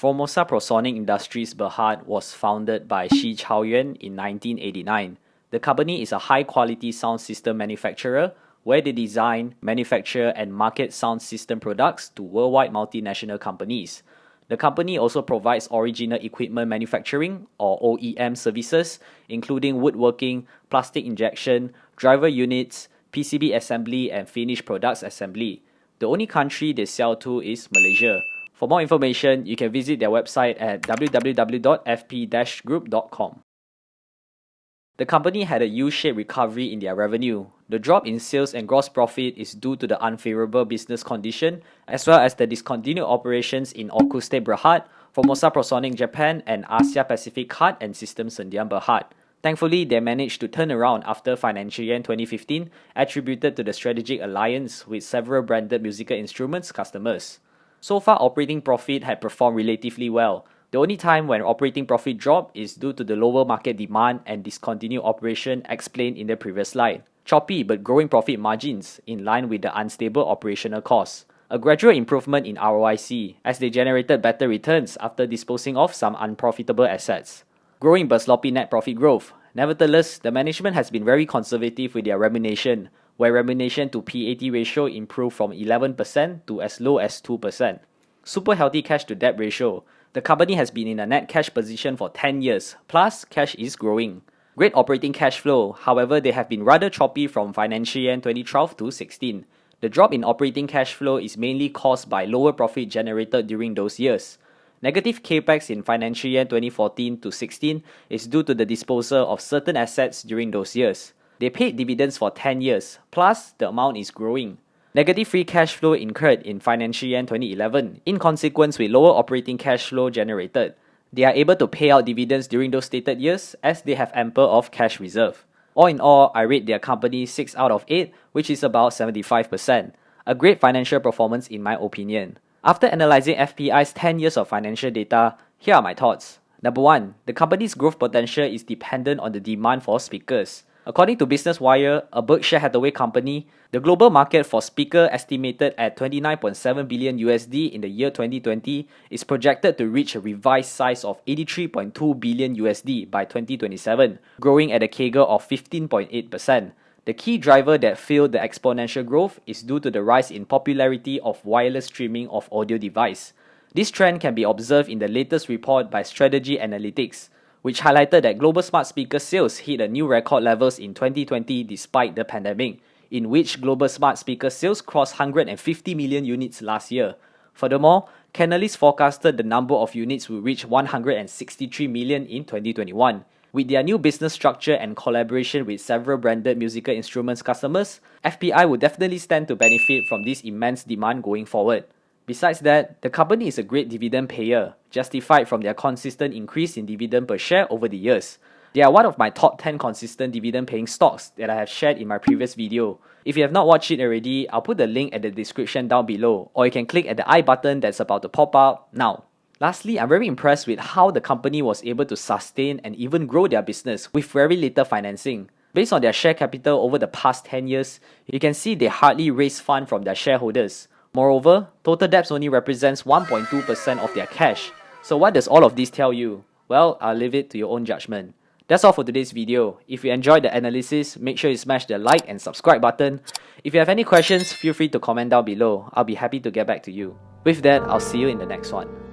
Formosa Prosonic Industries Berhad was founded by 𝗖𝗵𝗵𝗯 in 1989. The company is a high-quality sound system manufacturer where they design, manufacture, and market sound system products to worldwide multinational companies. The company also provides original equipment manufacturing or OEM services, including woodworking, plastic injection, driver units, PCB assembly, and finished products assembly. The only country they sell to is Malaysia. For more information, you can visit their website at www.fp-group.com. The company had a U-shaped recovery in their revenue. The drop in sales and gross profit is due to the unfavorable business condition, as well as the discontinued operations in 𝗏𝗏𝗏 Berhad, Formosa Prosonic Japan, and Asia Pacific Card and System Sendian Berhad. Thankfully, they managed to turn around after financial year 2015, attributed to the strategic alliance with several branded musical instruments customers. So far, operating profit had performed relatively well. The only time when operating profit dropped is due to the lower market demand and discontinued operation explained in the previous slide. Choppy but growing profit margins in line with the unstable operational costs. A gradual improvement in ROIC as they generated better returns after disposing of some unprofitable assets. Growing but sloppy net profit growth. Nevertheless, the management has been very conservative with their remuneration, where remuneration to PAT ratio improved from 11% to as low as 2%. Super healthy cash to debt ratio. The company has been in a net cash position for 10 years, plus cash is growing. Great operating cash flow, however, they have been rather choppy from financial year 2012 to 16. The drop in operating cash flow is mainly caused by lower profit generated during those years. Negative capex in financial year 2014 to 16 is due to the disposal of certain assets during those years. They paid dividends for 10 years, plus the amount is growing. Negative free cash flow incurred in financial year 2011, in consequence with lower operating cash flow generated. They are able to pay out dividends during those stated years as they have ample of cash reserve. All in all, I rate their company 6 out of 8, which is about 75%. A great financial performance in my opinion. After analyzing FPI's 10 years of financial data, here are my thoughts. Number 1, the company's growth potential is dependent on the demand for speakers. According to Business Wire, a Berkshire Hathaway company, the global market for speaker estimated at $29.7 billion in the year 2020 is projected to reach a revised size of $83.2 billion by 2027, growing at a CAGR of 15.8%. The key driver that fueled the exponential growth is due to the rise in popularity of wireless streaming of audio device. This trend can be observed in the latest report by Strategy Analytics, which highlighted that global smart speaker sales hit a new record levels in 2020 despite the pandemic, in which global smart speaker sales crossed 150 million units last year. Furthermore, Canalys forecasted the number of units will reach 163 million in 2021. With their new business structure and collaboration with several branded musical instruments customers, FPI will definitely stand to benefit from this immense demand going forward. Besides that, the company is a great dividend payer, justified from their consistent increase in dividend per share over the years. They are one of my top 10 consistent dividend paying stocks that I have shared in my previous video. If you have not watched it already, I'll put the link at the description down below, or you can click at the I button that's about to pop up now. Lastly, I'm very impressed with how the company was able to sustain and even grow their business with very little financing. Based on their share capital over the past 10 years, you can see they hardly raised funds from their shareholders. Moreover, total debts only represents 1.2% of their cash. So what does all of this tell you? Well, I'll leave it to your own judgment. That's all for today's video. If you enjoyed the analysis, make sure you smash the like and subscribe button. If you have any questions, feel free to comment down below. I'll be happy to get back to you. With that, I'll see you in the next one.